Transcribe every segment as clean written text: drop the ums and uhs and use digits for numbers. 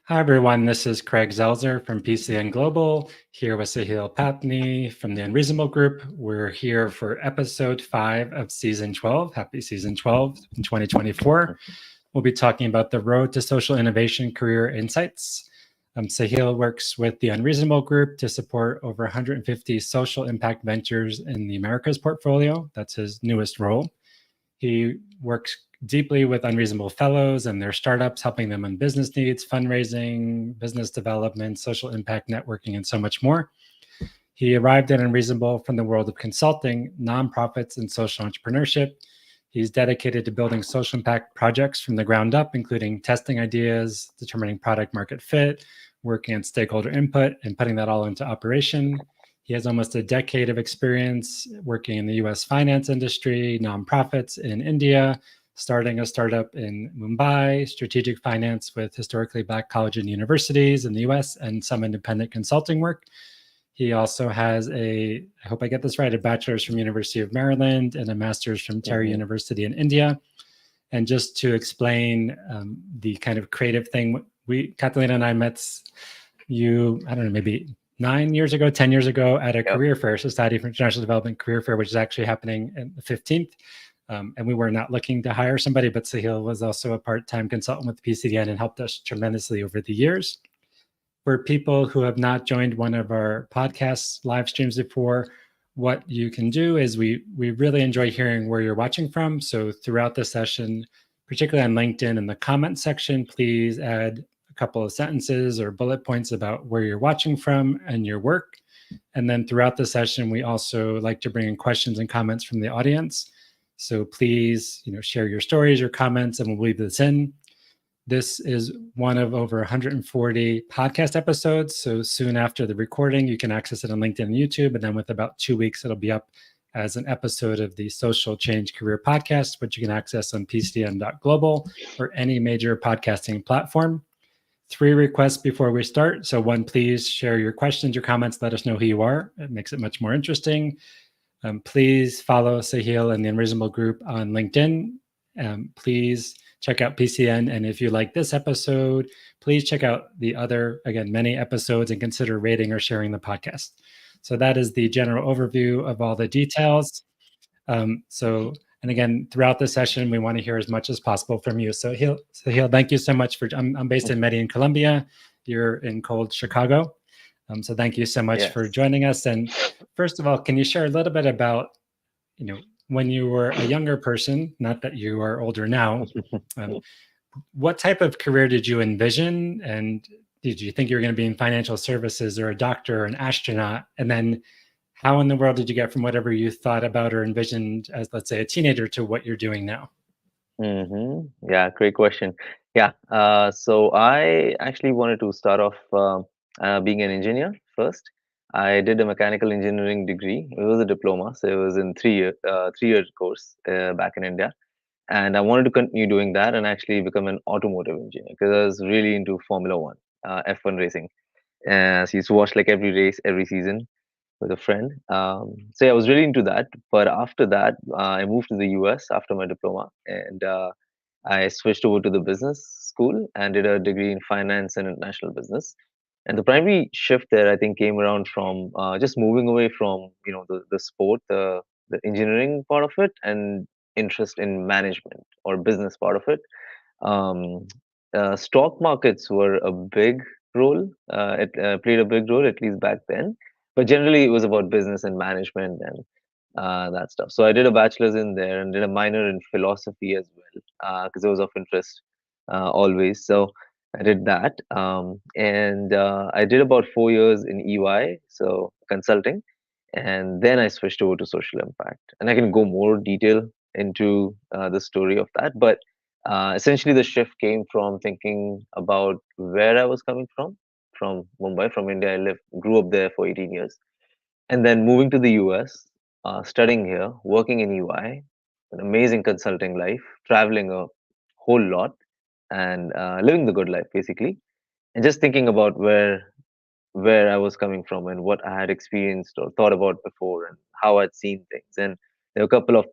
Hi, everyone. This is Craig Zelzer from PCN Global, here with Sahil Patni from the Unreasonable Group. We're here for episode 5 of season 12. Happy season 12 in 2024. We'll be talking about the road to social innovation career insights. Sahil works with the Unreasonable Group to support over 150 social impact ventures in the Americas portfolio. That's his newest role. He works deeply with Unreasonable Fellows and their startups, helping them on business needs, fundraising, business development, social impact networking, and so much more. He arrived at Unreasonable from the world of consulting, nonprofits, and social entrepreneurship. He's dedicated to building social impact projects from the ground up, including testing ideas, determining product market fit, working on stakeholder input, and putting that all into operation. He has almost a decade of experience working in the US finance industry, nonprofits in India, starting a startup in Mumbai, strategic finance with historically Black colleges and universities in the US, and some independent consulting work. He also has I hope I get this right, a bachelor's from University of Maryland and a master's from Terry University in India. And just to explain the kind of creative thing, Catalina and I met you, I don't know, maybe 10 years ago at a career fair, Society for International Development career fair, which is actually happening on the 15th. And we were not looking to hire somebody, but Sahil was also a part-time consultant with PCDN and helped us tremendously over the years. For people who have not joined one of our podcasts live streams before, what you can do is we really enjoy hearing where you're watching from. So throughout the session, particularly on LinkedIn in the comment section, please add a couple of sentences or bullet points about where you're watching from and your work. And then throughout the session, we also like to bring in questions and comments from the audience. So please, share your stories, your comments, and we'll leave this in. This is one of over 140 podcast episodes. So soon after the recording, you can access it on LinkedIn and YouTube. And then with about 2 weeks, it'll be up as an episode of the Social Change Career Podcast, which you can access on pcdn.global or any major podcasting platform. 3 requests before we start. So 1, please share your questions, your comments, let us know who you are. It makes it much more interesting. Please follow Sahil and the Unreasonable Group on LinkedIn. Please check out PCN. And if you like this episode, please check out the other, again, many episodes and consider rating or sharing the podcast. So that is the general overview of all the details. And again, throughout the session, we want to hear as much as possible from you. So Sahil, thank you so much I'm based in Medellin, Colombia. You're in cold Chicago. So thank you so much for joining us. And first of all, can you share a little bit about, when you were a younger person, not that you are older now, what type of career did you envision? And did you think you were going to be in financial services or a doctor or an astronaut? And then how in the world did you get from whatever you thought about or envisioned as, let's say, a teenager to what you're doing now? Yeah, great question. Yeah, so I actually wanted to start off being an engineer first. I did a mechanical engineering degree. It was a diploma, so it was in 3-year course back in India. And I wanted to continue doing that and actually become an automotive engineer because I was really into Formula One, F1 racing. So I used to watch like every race, every season with a friend. So yeah, I was really into that. But after that, I moved to the US after my diploma, and I switched over to the business school and did a degree in finance and international business. And the primary shift there, I think, came around from just moving away from the sport, the engineering part of it, and interest in management or business part of it. Um, Stock markets were a big role. It played a big role, at least back then. But generally, it was about business and management and that stuff. So I did a bachelor's in there and did a minor in philosophy as well because it was of interest always. So I did that, and I did about 4 years in EY, so consulting, and then I switched over to social impact. And I can go more detail into the story of that, but essentially the shift came from thinking about where I was coming from Mumbai, from India. I grew up there for 18 years, and then moving to the US, studying here, working in EY, an amazing consulting life, traveling a whole lot, and living the good life basically, and just thinking about where I was coming from and what I had experienced or thought about before and how I'd seen things. And there were a couple of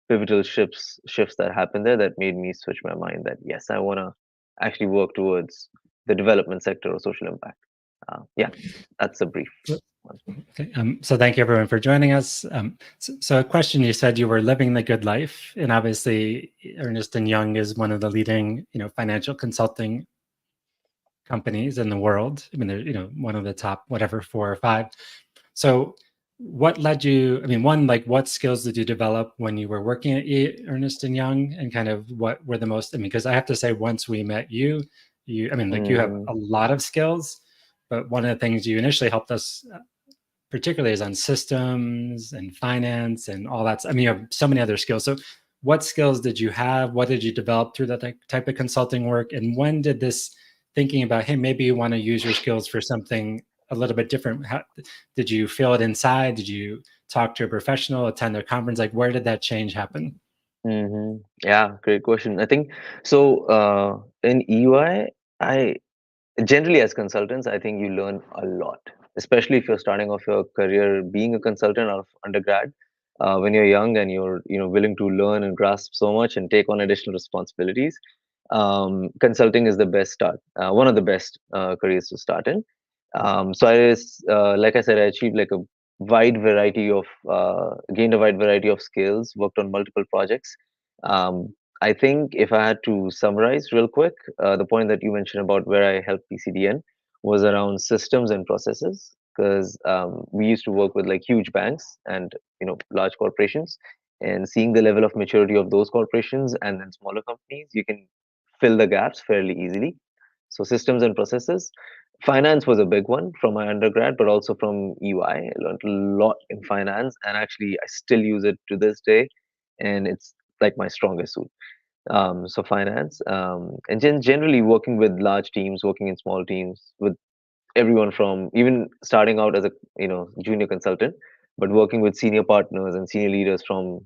pivotal shifts that happened there that made me switch my mind that yes, I want to actually work towards the development sector or social impact. Yeah, that's a brief one. Okay, so thank you everyone for joining us. So a question, you said you were living the good life, and obviously Ernst and Young is one of the leading, financial consulting companies in the world. I mean, they're, one of the top, whatever, four or five. So what led you, I mean, one, like what skills did you develop when you were working at Ernst and Young, and kind of what were the most, I mean, because I have to say, once we met I mean, like you have Hmm. a lot of skills, but one of the things you initially helped us particularly is on systems and finance and all that. I mean, you have so many other skills. So what skills did you have? What did you develop through that type of consulting work? And when did this thinking about, hey, maybe you want to use your skills for something a little bit different? Did you feel it inside? Did you talk to a professional, attend their conference? Like, where did that change happen? Yeah, great question. I think so. In EY, I generally, as consultants, I think you learn a lot, especially if you're starting off your career being a consultant out of undergrad. When you're young and you're willing to learn and grasp so much and take on additional responsibilities, consulting is the best start. One of the best careers to start in. So like I said, I achieved like a wide variety of gained a wide variety of skills, worked on multiple projects. Um, I think if I had to summarize real quick, the point that you mentioned about where I helped PCDN was around systems and processes, because we used to work with like huge banks and large corporations, and seeing the level of maturity of those corporations and then smaller companies, you can fill the gaps fairly easily. So systems and processes. Finance was a big one from my undergrad, but also from EY. I learned a lot in finance, and actually, I still use it to this day, and it's like my strongest suit. So finance, and generally working with large teams, working in small teams, with everyone from even starting out as a junior consultant, but working with senior partners and senior leaders from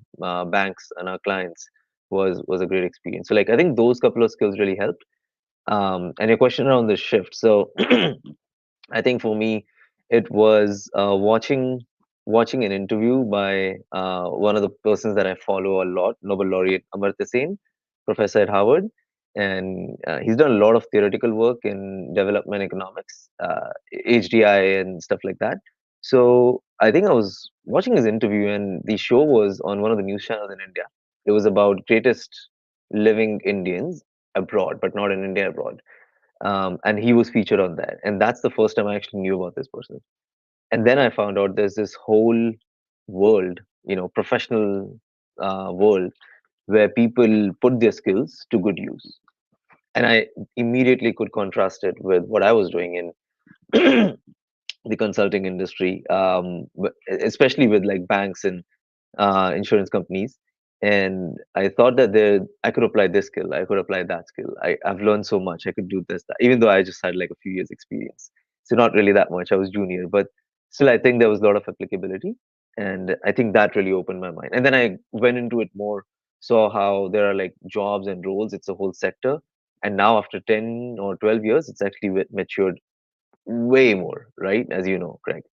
banks and our clients was a great experience. So like I think those couple of skills really helped. And your question around the shift. So I think for me, it was watching an interview by one of the persons that I follow a lot, Nobel laureate Amartya Sen, professor at Harvard, and he's done a lot of theoretical work in development economics, HDI, and stuff like that. So I think I was watching his interview, and the show was on one of the news channels in India. It was about greatest living Indians abroad, but not in India, abroad. And he was featured on that, and that's the first time I actually knew about this person. And then I found out there's this whole world, professional world, where people put their skills to good use. And I immediately could contrast it with what I was doing in the consulting industry, especially with like banks and insurance companies. And I thought that I could apply this skill, I could apply that skill. I've learned so much, I could do this, that, even though I just had like a few years experience. So not really that much. I was junior, but still I think there was a lot of applicability. And I think that really opened my mind. And then I went into it more, saw how there are like jobs and roles, it's a whole sector. And now after 10 or 12 years, it's actually matured way more, right? As you know, Craig.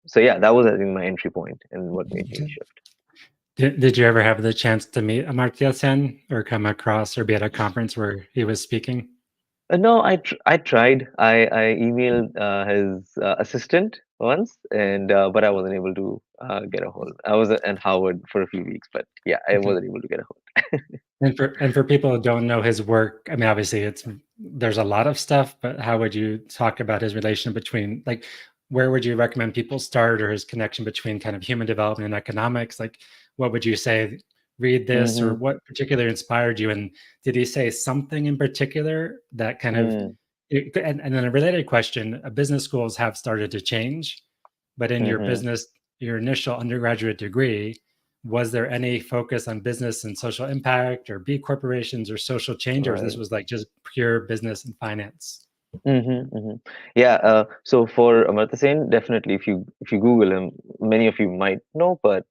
So yeah, that was I think my entry point and what made me shift. Did you ever have the chance to meet Amartya Sen or come across or be at a conference where he was speaking? No, I tried. I emailed his assistant once, and but I wasn't able to get a hold. I was at Howard for a few weeks, but yeah, I Okay. wasn't able to get a hold. And for people who don't know his work, I mean, obviously there's a lot of stuff, but how would you talk about his relation between, like, where would you recommend people start, or his connection between kind of human development and economics? Like, what would you say? Read this, or Mm-hmm. what particularly inspired you? And did he say something in particular that kind of, Mm, and then a related question, business schools have started to change, but in mm-hmm. your initial undergraduate degree, was there any focus on business and social impact or B corporations or social change, or this Right. was like just pure business and finance? Yeah. So for Amartya Sen, definitely, if you Google him, many of you might know, but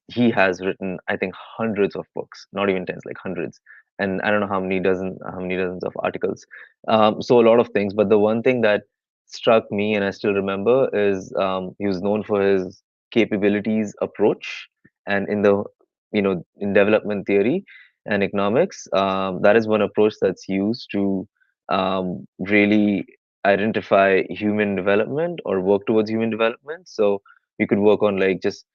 he has written, I think, hundreds of books, not even tens, like hundreds, and I don't know how many dozens of articles. So a lot of things, but the one thing that struck me and I still remember is he was known for his capabilities approach, and in development theory and economics, that is one approach that's used to really identify human development or work towards human development. So we could work on like just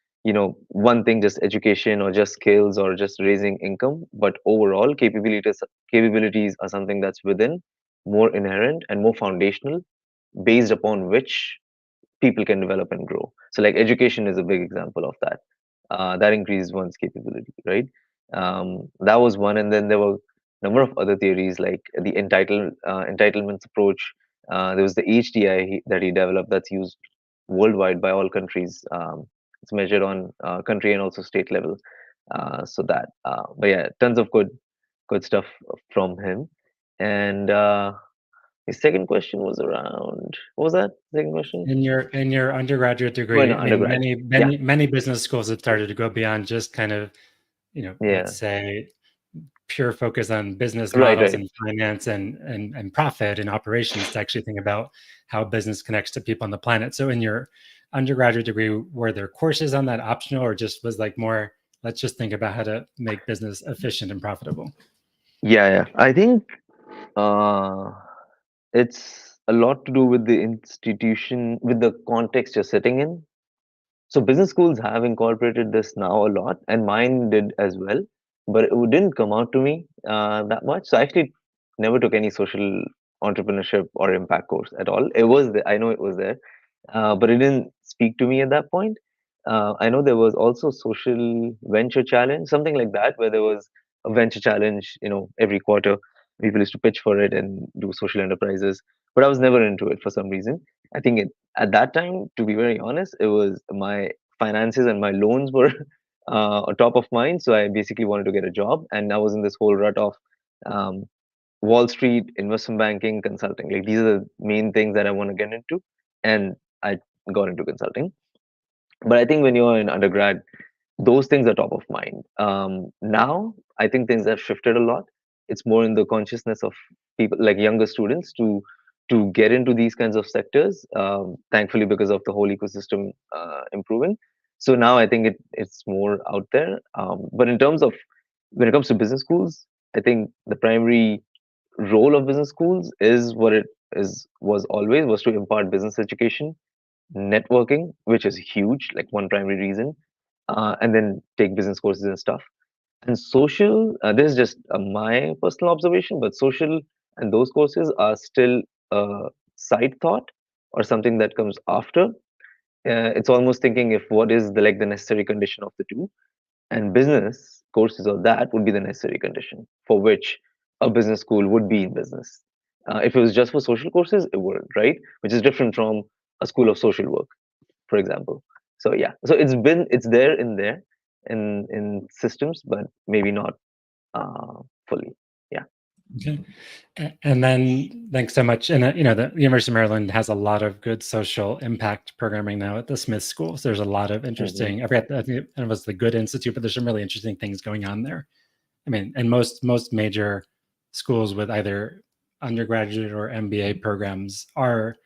one thing, just education or just skills or just raising income, but overall capabilities are something that's within, more inherent and more foundational, based upon which people can develop and grow. So, like education is a big example of that. That increased one's capability, right? That was one, and then there were a number of other theories like the entitlements approach. There was the HDI that he developed that's used worldwide by all countries. It's measured on country and also state level. But yeah, tons of good stuff from him. And his second question was around, what was that second question? In your undergraduate Oh, degree, no, I mean, undergrad. many Yeah, many many business schools have started to go beyond just kind of, yeah. let's say pure focus on business Right, models right. and finance and profit and operations to actually think about how business connects to people on the planet. So in your undergraduate degree, were there courses on that optional, or just was like more, let's just think about how to make business efficient and profitable? Yeah, yeah. I think uh, it's a lot to do with the institution, with the context you're sitting in. So business schools have incorporated this now a lot, and mine did as well. But it didn't come out to me that much. So I actually never took any social entrepreneurship or impact course at all. It was there. I know it was there, but it didn't speak to me at that point. I know there was also social venture challenge, something like that, where there was a venture challenge. Every quarter people used to pitch for it and do social enterprises. But I was never into it for some reason. I think at that time, to be very honest, it was my finances and my loans were on top of mind. So I basically wanted to get a job, and I was in this whole rut of um, Wall Street, investment banking, consulting. Like these are the main things that I want to get into, and I got into consulting. But I think when you're in undergrad, those things are top of mind. Now, I think things have shifted a lot. It's more in the consciousness of people, like younger students, to get into these kinds of sectors. Thankfully, because of the whole ecosystem improving. So now I think it's more out there. But in terms of when it comes to business schools, I think the primary role of business schools is what it is was always was to impart business education, networking, which is huge, like one primary reason, and then take business courses and stuff. And social, this is just my personal observation, but social and those courses are still a side thought or something that comes after. It's almost thinking if what is the necessary condition of the two, and business courses of that would be the necessary condition for which a business school would be in business. If it was just for social courses, it wouldn't, right? Which is different from a school of social work, for example. So yeah, so it's there in systems, but maybe not fully. Yeah. Okay. And then thanks so much. And the University of Maryland has a lot of good social impact programming now at the Smith School. So there's a lot of Hmm. interesting. I forget. I think it was the Good Institute, but there's some really interesting things going on there. I mean, and most major schools with either undergraduate or MBA programs are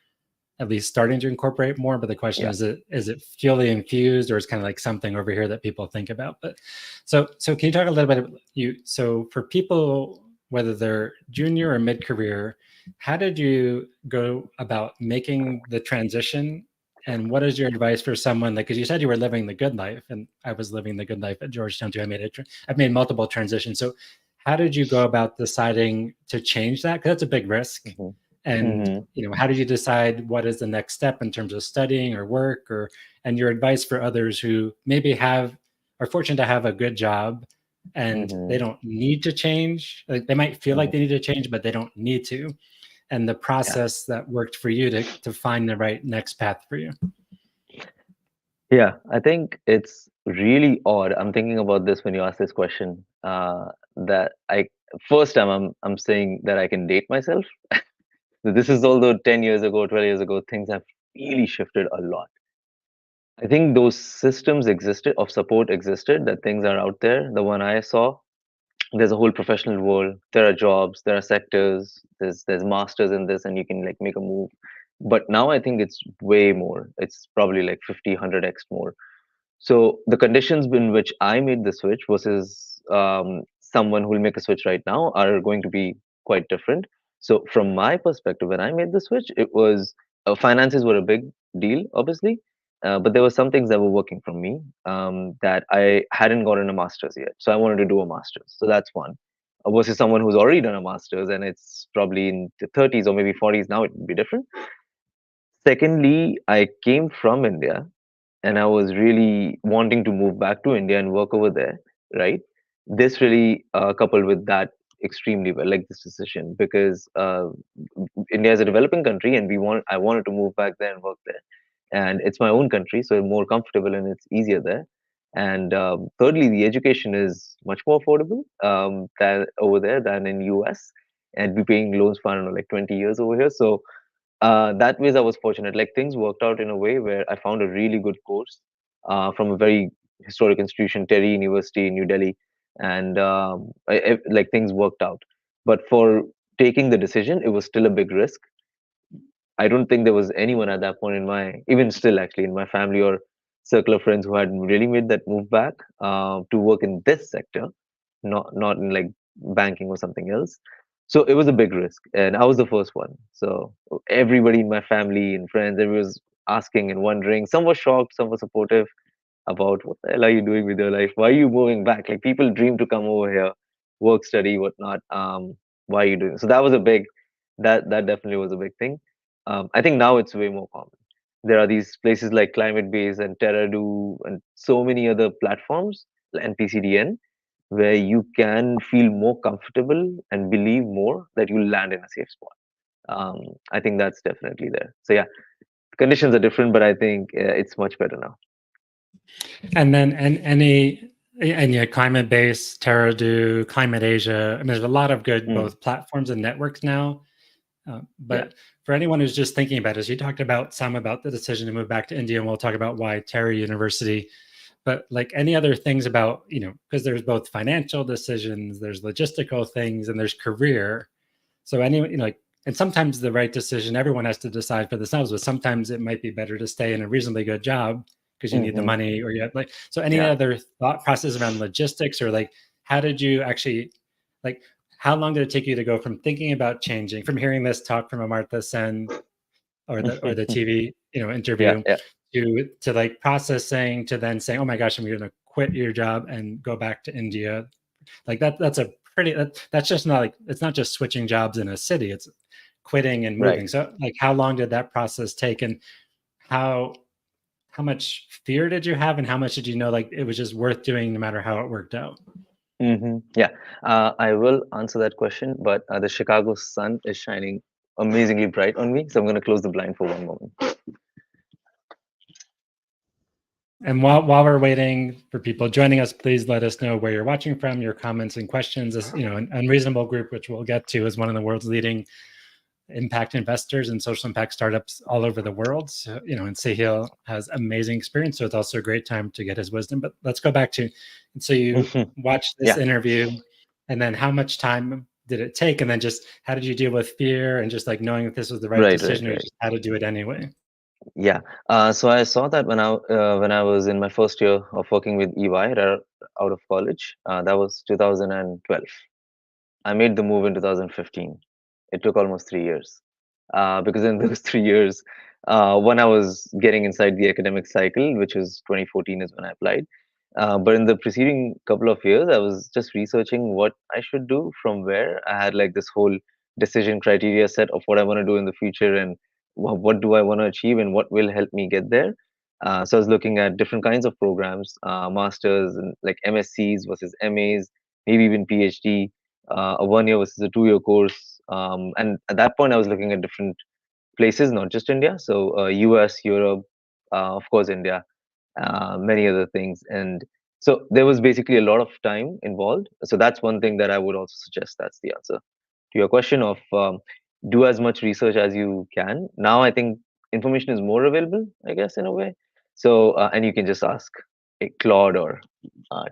at least starting to incorporate more. But the question Yeah. is it fully infused, or is kind of like something over here that people think about? But so can you talk a little bit about you? So for people, whether they're junior or mid career, how did you go about making the transition? And what is your advice for someone like, because you said you were living the good life, and I was living the good life at Georgetown too. I've made multiple transitions. So how did you go about deciding to change that? Because that's a big risk. Hmm. And Hmm. how did you decide what is the next step in terms of studying or work, or and your advice for others who maybe are fortunate to have a good job and they Hmm. don't need to change, like they might feel like Hmm. they need to change but they don't need to, and the Yeah. process that worked for you to find the right next path for you? Yeah. I think it's really odd. I'm thinking about this when you ask this question. That I first time I'm saying that I can date myself. So this is although 10 years ago, 12 years ago, things have really shifted a lot. I think those systems existed of support existed, that things are out there. The one I saw, there's a whole professional world. There are jobs, there are sectors, there's masters in this, and you can like make a move. But now I think it's way more. It's probably like 50, 100x more. So the conditions in which I made the switch versus someone who will make a switch right now are going to be quite different. So from my perspective, when I made the switch, it was finances were a big deal, obviously, but there were some things that were working for me that I hadn't gotten a master's yet. So I wanted to do a master's. So that's one. Versus someone who's already done a master's and it's probably in the 30s or maybe 40s now, it would be different. Secondly, I came from India and I was really wanting to move back to India and work over there, right? This really coupled with that extremely well, like this decision, because India is a developing country, and I wanted to move back there and work there, and it's my own country, so I'm more comfortable and it's easier there. And thirdly, the education is much more affordable than over there than in US, and be paying loans for I don't know like 20 years over here. So that ways I was fortunate. Like things worked out in a way where I found a really good course from a very historic institution, Terry University in New Delhi, and like things worked out. But for taking the decision, it was still a big risk. I don't think there was anyone at that point in my, even still actually in my family or circle of friends who had really made that move back to work in this sector, not in like banking or something else. So it was a big risk, and I was the first one. So everybody in my family and friends, everyone was asking and wondering. Some were shocked, some were supportive about what the hell are you doing with your life? Why are you moving back? Like people dream to come over here, work, study, whatnot. Why are you doing? So that was a big, that definitely was a big thing. I think now it's way more common. There are these places like Climate Base and TerraDo and so many other platforms and PCDN where you can feel more comfortable and believe more that you'll land in a safe spot. I think that's definitely there. So yeah, conditions are different, but I think it's much better now. And then and yeah, Climate Base, TerraDo, Climate Asia. I mean, there's a lot of good Mm, both platforms and networks now. yeah. But for anyone who's just thinking about it, you talked about some about the decision to move back to India, and we'll talk about why Terry University. But like any other things about, because there's both financial decisions, there's logistical things, and there's career. So like, and sometimes the right decision everyone has to decide for themselves, but sometimes it might be better to stay in a reasonably good job because you need the Hmm. money, or you have like, so any Yeah. other thought process around logistics, or like how did you actually, like, how long did it take you to go from thinking about changing, from hearing this talk from Amartya Sen or the TV Yeah. interview, Yeah. to like processing, to then saying, oh my gosh, I'm going to quit your job and go back to India? Like that's a pretty, that's just not like, it's not just switching jobs in a city, it's quitting and Right. moving. So like how long did that process take, and how how much fear did you have, and how much did you know like it was just worth doing no matter how it worked out? Yeah. I will answer that question, but the Chicago sun is shining amazingly bright on me, so I'm going to close the blind for one moment. And while we're waiting for people joining us, please let us know where you're watching from. Your comments and questions, as an Unreasonable Group, which we'll get to, is one of the world's leading impact investors and social impact startups all over the world. So, and Sahil has amazing experience, so it's also a great time to get his wisdom. But let's go back to, and so you watched this Yeah. interview, and then how much time did it take, and then just how did you deal with fear and just like knowing that this was the right Right. Right. decision, or Right. just how to do it anyway? Yeah. So I saw that when I was in my first year of working with EY out of college. That was 2012. I made the move in 2015. It took almost 3 years because in those 3 years, when I was getting inside the academic cycle, which was 2014 is when I applied. But in the preceding couple of years, I was just researching what I should do from where. I had like this whole decision criteria set of what I want to do in the future and what do I want to achieve and what will help me get there. So I was looking at different kinds of programs, masters and like MScs versus MAs, maybe even PhD, a 1 year versus a 2 year course. And at that point, I was looking at different places, not just India. So US, Europe, of course, India, many other things. And so there was basically a lot of time involved. So that's one thing that I would also suggest. That's the answer to your question of do as much research as you can. Now I think information is more available, I guess, in a way. So and you can just ask a Claude or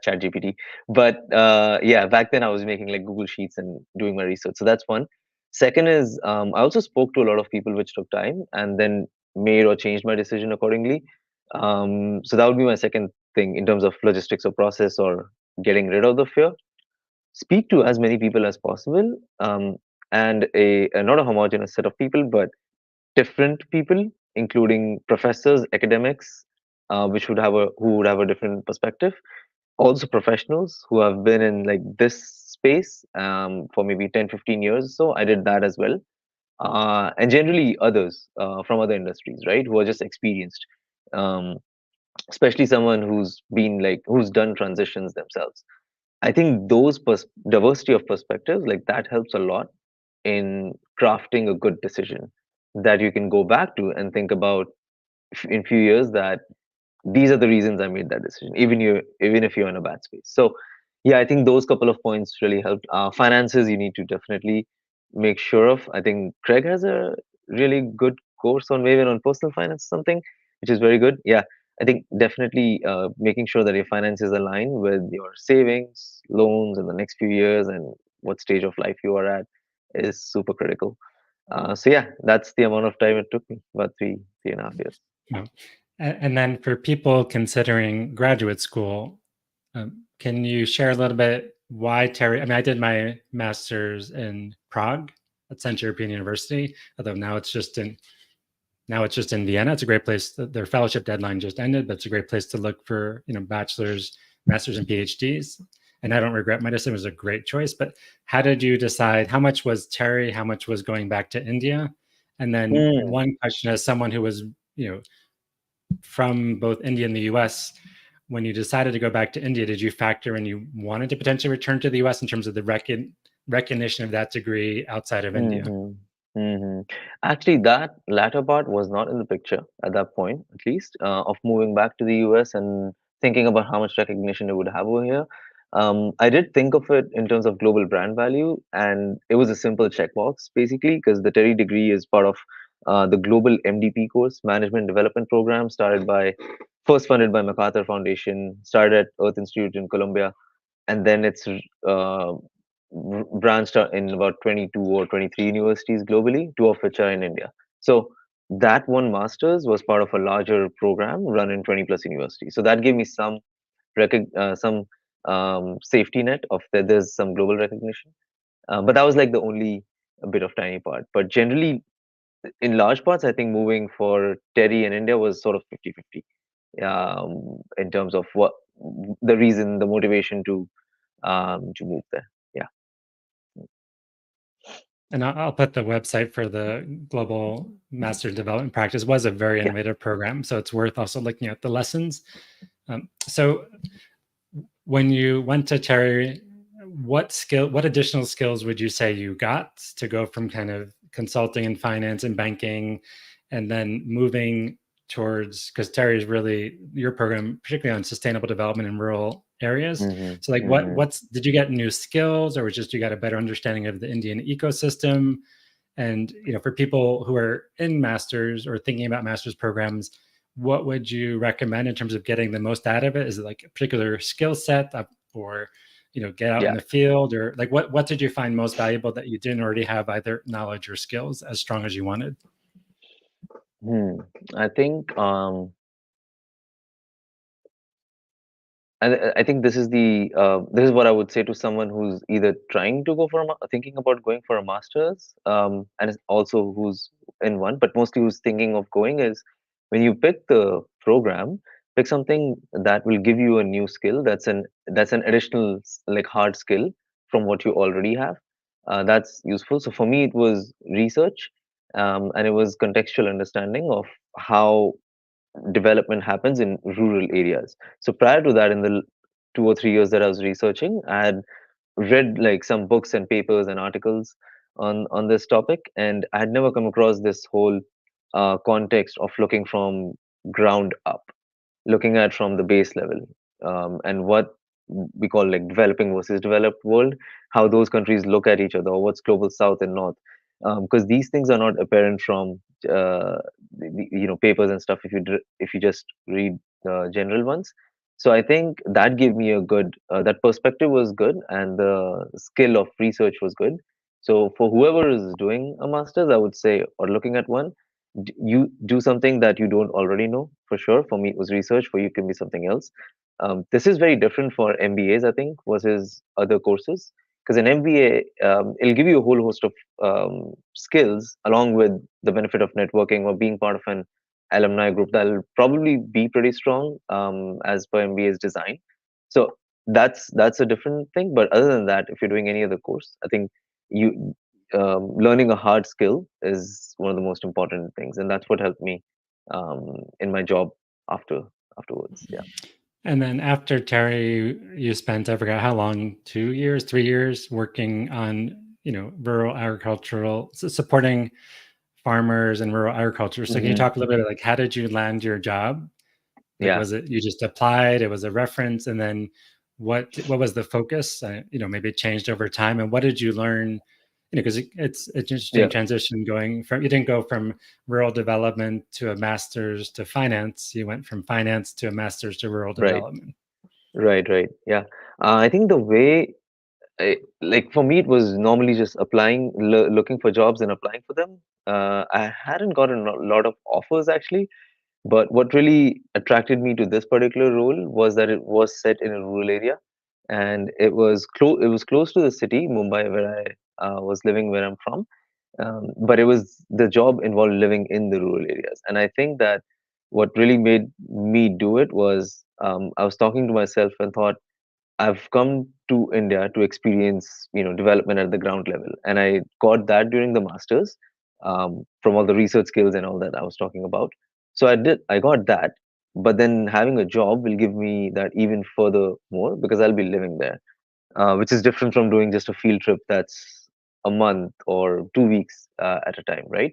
chat GPT. But yeah, back then I was making like Google Sheets and doing my research. So that's one. Second is I also spoke to a lot of people, which took time, and then made or changed my decision accordingly. So that would be my second thing in terms of logistics or process or getting rid of the fear. Speak to as many people as possible. and a not a homogeneous set of people, but different people, including professors, academics, which would have a who would have a different perspective. Also, professionals who have been in like this space for maybe 10, 15 years. So I did that as well, and generally others from other industries, right, who are just experienced, um, especially someone who's been like who's done transitions themselves. I think those diversity of perspectives like that helps a lot in crafting a good decision that you can go back to and think about in few years that these are the reasons I made that decision, even if you're in a bad space. So yeah, I think those couple of points really helped. Finances you need to definitely make sure of. I think Craig has a really good course on maybe on personal finance something, which is very good. Yeah, I think definitely making sure that your finances align with your savings, loans in the next few years, and what stage of life you are at is super critical. So yeah, that's the amount of time it took me, about 3.5 years. No. And then for people considering graduate school, can you share a little bit why Terry? I mean, I did my master's in Prague at Central European University, although now it's just in Vienna. It's a great place. Their fellowship deadline just ended, but it's a great place to look for bachelor's, master's, and PhDs. And I don't regret my decision; it was a great choice. But how did you decide? How much was Terry? How much was going back to India? And then Hmm. one question, as someone who was from both India and the U.S., when you decided to go back to India, did you factor in you wanted to potentially return to the U.S. in terms of the recognition of that degree outside of India? Mhm. Mhm. Actually, that latter part was not in the picture at that point, at least, of moving back to the US and thinking about how much recognition it would have over here. I did think of it in terms of global brand value, and it was a simple checkbox, basically, because the Terry degree is part of the global MDP course, Management Development Program, first funded by MacArthur Foundation, started at Earth Institute in Colombia, and then it's branched out in about 22 or 23 universities globally, two of which are in India. So that one master's was part of a larger program run in 20 plus universities. So that gave me some safety net of that there's some global recognition. But that was like the only bit of tiny part. But generally, in large parts, I think moving for Terry in India was sort of 50-50 in terms of what the reason, the motivation to move there. Yeah. And I'll put the website for the Global Master Development Practice. Was a very Yeah. innovative program, so it's worth also looking at the lessons. So when you went to Terry, what additional skills would you say you got to go from kind of consulting and finance and banking, and then moving towards, because Terry is really your program, particularly on sustainable development in rural areas. Mhm, So like mhm. what's did you get new skills, or was just you got a better understanding of the Indian ecosystem? And for people who are in masters or thinking about masters programs, what would you recommend in terms of getting the most out of it? Is it like a particular skill set, or get out in Yeah. the field, or like what did you find most valuable that you didn't already have either knowledge or skills as strong as you wanted? Hmm. I think I think this is what I would say to someone who's either trying to go for thinking about going for a master's, and is also who's in one, but mostly who's thinking of going is when you pick the program, pick something that will give you a new skill. That's an additional like hard skill from what you already have. That's useful. So for me, it was research, and it was contextual understanding of how development happens in rural areas. So prior to that, in the 2 or 3 years that I was researching, I had read like some books and papers and articles on this topic, and I had never come across this whole context of looking from ground up, looking at from the base level, and what we call like developing versus developed world, how those countries look at each other, or what's global south and north, because these things are not apparent from papers and stuff if you just read general ones. So I think that gave me a good that perspective was good, and the skill of research was good. So for whoever is doing a master's, I would say, or looking at one, you do something that you don't already know for sure. For me, it was research. For you, it can be something else. This is very different for MBAs, I think, versus other courses, Because an MBA, it'll give you a whole host of skills along with the benefit of networking or being part of an alumni group that'll probably be pretty strong as per MBA's design. So that's a different thing. But other than that, if you're doing any other course, I think you learning a hard skill is one of the most important things, and that's what helped me in my job afterwards. Yeah. And then after Terry, you spent, I forgot how long, 2 years, 3 years working on, rural agricultural, supporting farmers and rural agriculture. So can you Hmm. talk a little bit like how did you land your job? Like, Yeah. was it you just applied? It was a reference, and then what was the focus? Maybe it changed over time. And what did you learn? Because it's an interesting Yeah. transition going from you didn't go from rural development to a master's to finance. You went from finance to a master's to rural Right. development. Right. Yeah. I think the way, like for me, it was normally just applying, looking for jobs and applying for them. I hadn't gotten a lot of offers actually, but what really attracted me to this particular role was that it was set in a rural area, and it was close. It was close to the city, Mumbai, where I was living, where I'm from. But it was the job involved living in the rural areas, and I think that what really made me do it was I was talking to myself and thought I've come to India to experience, development at the ground level, and I got that during the masters from all the research skills and all that I was talking about. So I got that, but then having a job will give me that even further more because I'll be living there, which is different from doing just a field trip that's a month or 2 weeks at a time, right?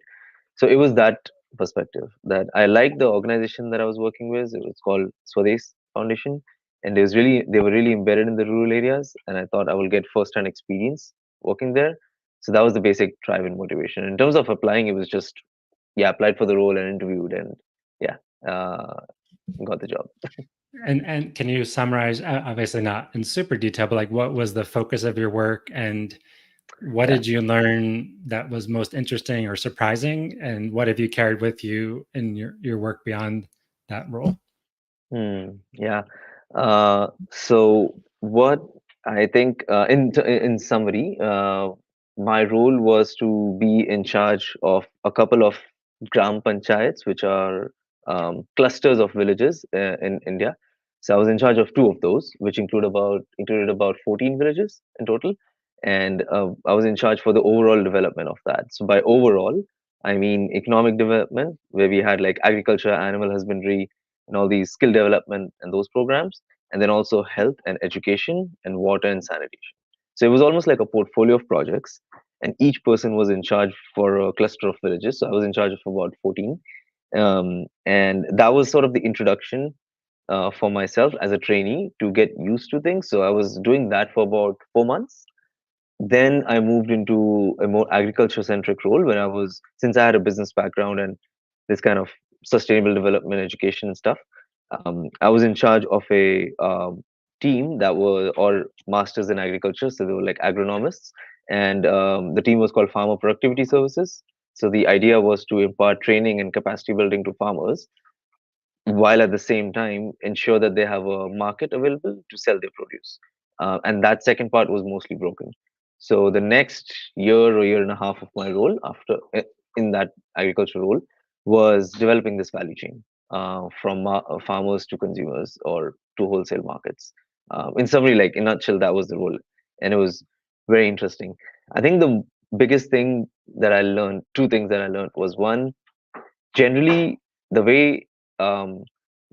So it was that perspective that I liked the organization that I was working with. It was called Swadesh Foundation, and they were really embedded in the rural areas, and I thought I will get first-hand experience working there. So that was the basic drive and motivation. In terms of applying, it was just yeah, applied for the role and interviewed, and yeah, uh, got the job. And can you summarize, obviously not in super detail, but like what was the focus of your work and what Yeah. did you learn that was most interesting or surprising? And what have you carried with you in your work beyond that role? Yeah. So what I think, in summary, my role was to be in charge of a couple of gram panchayats, which are clusters of villages in India. So I was in charge of two of those, which included about 14 villages in total, and I was in charge for the overall development of that. So by overall, I mean economic development, where we had like agriculture, animal husbandry, and all these skill development and those programs, and then also health and education and water and sanitation. So it was almost like a portfolio of projects, and each person was in charge for a cluster of villages. So I was in charge of about 14, and that was sort of the introduction for myself as a trainee to get used to things. So I was doing that for about 4 months. Then I moved into a more agriculture centric role where since I had a business background and this kind of sustainable development education and stuff, I was in charge of a team that were all masters in agriculture. So they were like agronomists. And the team was called Farmer Productivity Services. So the idea was to impart training and capacity building to farmers while at the same time ensure that they have a market available to sell their produce. And that second part was mostly broken. So the next year or year and a half of my role in that agriculture role was developing this value chain from farmers to consumers or to wholesale markets. In summary, like in a nutshell, that was the role, and it was very interesting. I think the biggest thing that I learned, two things that I learned was one, generally the way um,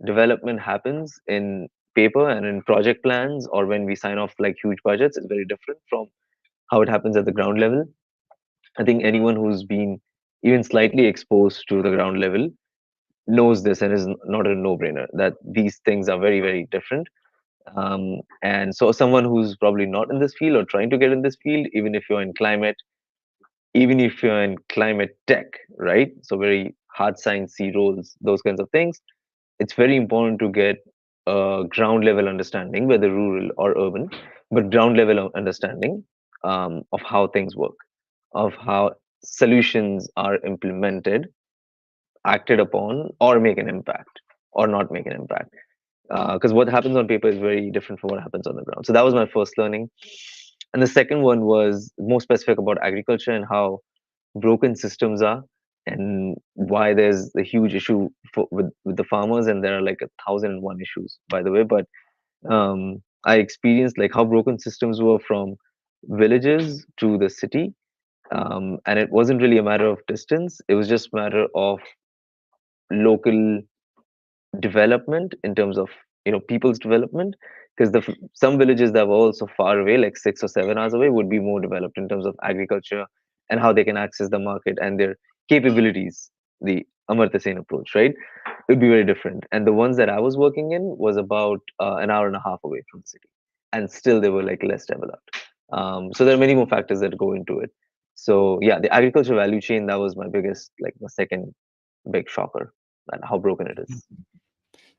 development happens in paper and in project plans or when we sign off like huge budgets is very different from how it happens at the ground level. I think anyone who's been even slightly exposed to the ground level knows this and is not a no-brainer that these things are very very different. And so someone who's probably not in this field or trying to get in this field, even if you're in climate tech, right? So very hard sciencey roles, those kinds of things. It's very important to get a ground level understanding, whether rural or urban, but ground level understanding of how things work, of how solutions are implemented, acted upon, or make an impact, or not make an impact. Because what happens on paper is very different from what happens on the ground. So that was my first learning. And the second one was more specific about agriculture and how broken systems are, and why there's a huge issue with the farmers, and there are like 1,001 issues, by the way. But I experienced like how broken systems were from villages to the city, and it wasn't really a matter of distance. It was just a matter of local development in terms of people's development, because some villages that were also far away, like 6 or 7 hours away, would be more developed in terms of agriculture and how they can access the market and their capabilities. The Amartya Sen approach, right? It would be very different. And the ones that I was working in was about an hour and a half away from the city, and still they were like less developed. So there are many more factors that go into it. So yeah, the agriculture value chain, that was my biggest, like the second big shocker, and how broken it is.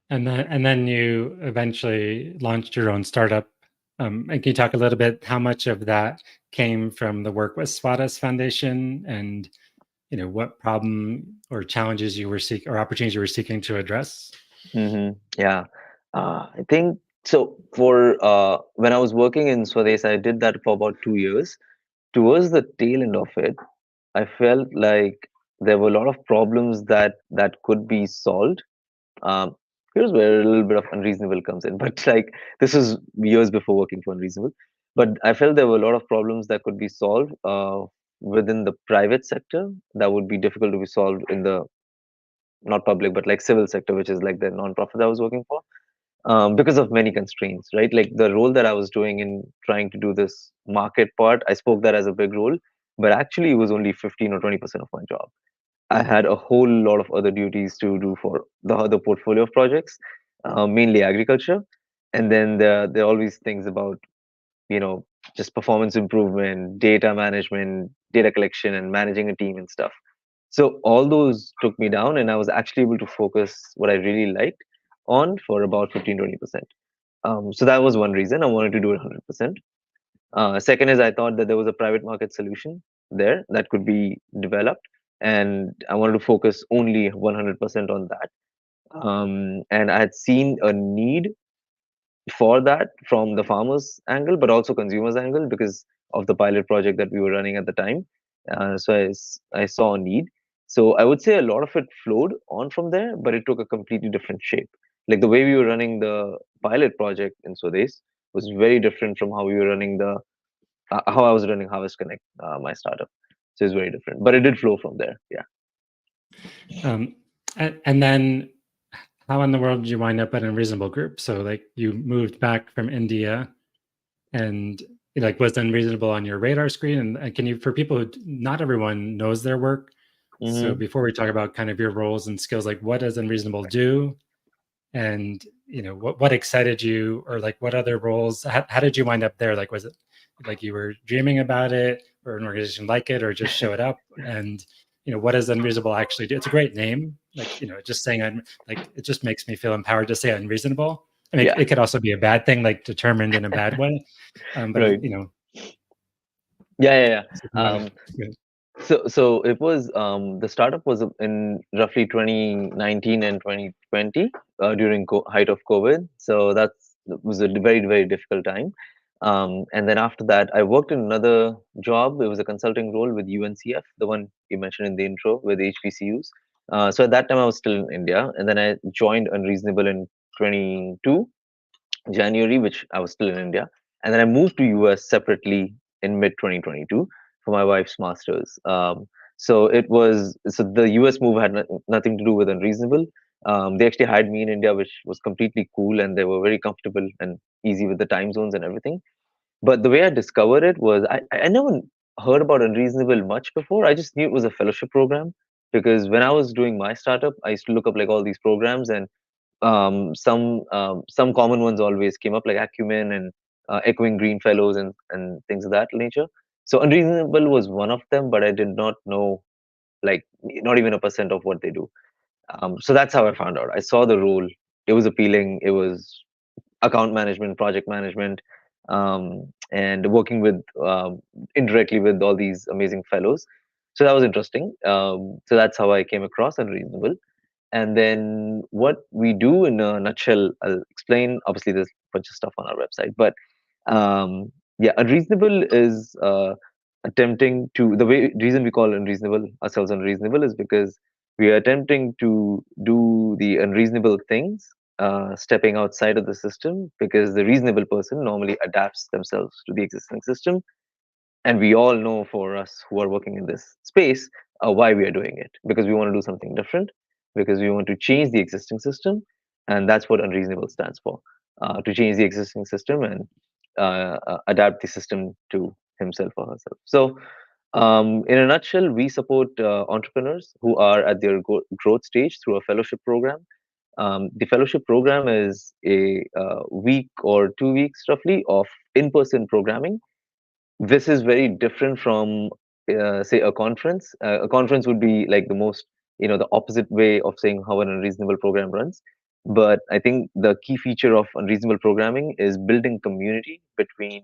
And then you eventually launched your own startup. And can you talk a little bit how much of that came from the work with Swadas Foundation, and what problem or challenges you were seeking or opportunities you were seeking to address? Yeah, I think so. For when I was working in Swadesh, I did that for about 2 years. Towards the tail end of it, I felt like there were a lot of problems that could be solved. Um, Here's where a little bit of Unreasonable comes in, but like this was years before working for Unreasonable. But I felt there were a lot of problems that could be solved within the private sector that would be difficult to be solved in the not public, but like civil sector, which is like the non-profit I was working for, because of many constraints, right? Like the role that I was doing in trying to do this market part, I spoke that as a big role, but actually it was only 15 or 20% of my job. I had a whole lot of other duties to do for the other portfolio of projects, mainly agriculture. And then there are always things about, you know, just performance improvement, data management, data collection, and managing a team and stuff. So all those took me down, and I was actually able to focus what I really liked on for about 15-20%. So that was one reason I wanted to do it 100%. Second is I thought that there was a private market solution there that could be developed, and I wanted to focus only 100% on that. And I had seen a need for that from the farmers angle, but also consumers angle, because of the pilot project that we were running at the time. So I saw a need. So I would say a lot of it flowed on from there, but it took a completely different shape. Like the way we were running the pilot project in Swadesh was very different from how we were running the how I was running Harvest Connect, my startup. So it's very different, but it did flow from there. Yeah. Um, and then how in the world did you wind up at Unreasonable Group? So like you moved back from India, and like was Unreasonable on your radar screen? And can you, for people who not everyone knows their work, so hmm before we talk about kind of your roles and skills, like what does Unreasonable do? And what excited you, or like what other roles, how did you wind up there? Like was it like you were dreaming about it, or an organization like it, or just showed up? And what does Unreasonable actually do? It's a great name, like just saying like it just makes me feel empowered to say Unreasonable. I mean, Yeah. it could also be a bad thing, like determined in a bad way. But Right. Yeah. Yeah. Yeah. so if you want Um, to. so it was the startup was in roughly 2019 and 2020 during height of COVID. So that was a very difficult time. And then after that, I worked in another job. It was a consulting role with UNCF, the one you mentioned in the intro, with HBCUs. So at that time, I was still in India, and then I joined Unreasonable in 22 January, which I was still in India, and then I moved to US separately in mid 2022 for my wife's masters. So the US move had nothing to do with Unreasonable. They actually hired me in India, which was completely cool, and they were very comfortable and easy with the time zones and everything. But the way I discovered it was I never heard about Unreasonable much before. I just knew it was a fellowship program, because when I was doing my startup, I used to look up like all these programs, and some common ones always came up, like Acumen and Echoing Green Fellows and things of that nature. So Unreasonable was one of them, but I did not know, like, not even a percent of what they do. So that's how I found out. I saw the role. It was appealing. It was account management, project management, and working with indirectly with all these amazing fellows. So that was interesting. So that's how I came across Unreasonable. And then what we do in a nutshell, I'll explain. Obviously, there's a bunch of stuff on our website, but um, Yeah, unreasonable is attempting to the reason we call unreasonable ourselves unreasonable is because we are attempting to do the unreasonable things, stepping outside of the system, because the reasonable person normally adapts themselves to the existing system, and we all know, for us who are working in this space, why we are doing it, because we want to do something different, because we want to change the existing system. And that's what unreasonable stands for, to change the existing system and adapt the system to himself or herself. So in a nutshell, we support entrepreneurs who are at their growth stage through a fellowship program. The fellowship program is a week or 2 weeks roughly of in-person programming. This is very different from say a conference. A conference would be like the most, the opposite way of saying how an unreasonable program runs. But I think the key feature of unreasonable programming is building community between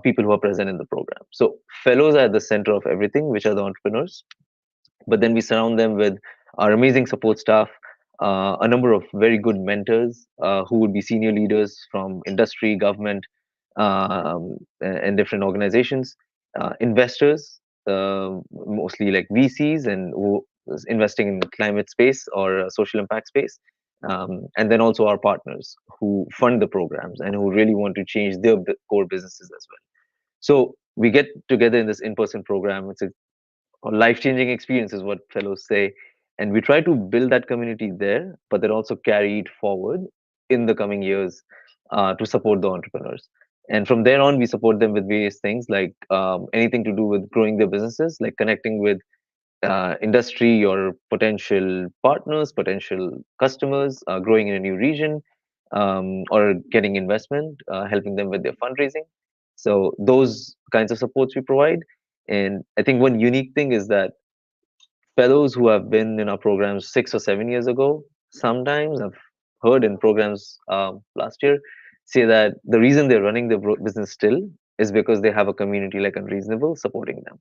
people who are present in the program. So fellows are at the center of everything, which are the entrepreneurs, but then we surround them with our amazing support staff, a number of very good mentors who would be senior leaders from industry, government, and different organizations, investors, mostly like VCs and who is investing in the climate space or social impact space, and then also our partners who fund the programs and who really want to change their core businesses as well. So we get together in this in-person program. It's a life-changing experience is what fellows say, and we try to build that community there, but then also carry it forward in the coming years to support the entrepreneurs. And from there on, we support them with various things, like anything to do with growing their businesses, like connecting with industry or potential partners, potential customers, growing in a new region, or getting investment, helping them with their fundraising. So those kinds of supports we provide. And I think one unique thing is that fellows who have been in our programs 6 or 7 years ago, sometimes I've heard in programs last year, say that the reason they're running their business still is because they have a community like Unreasonable supporting them.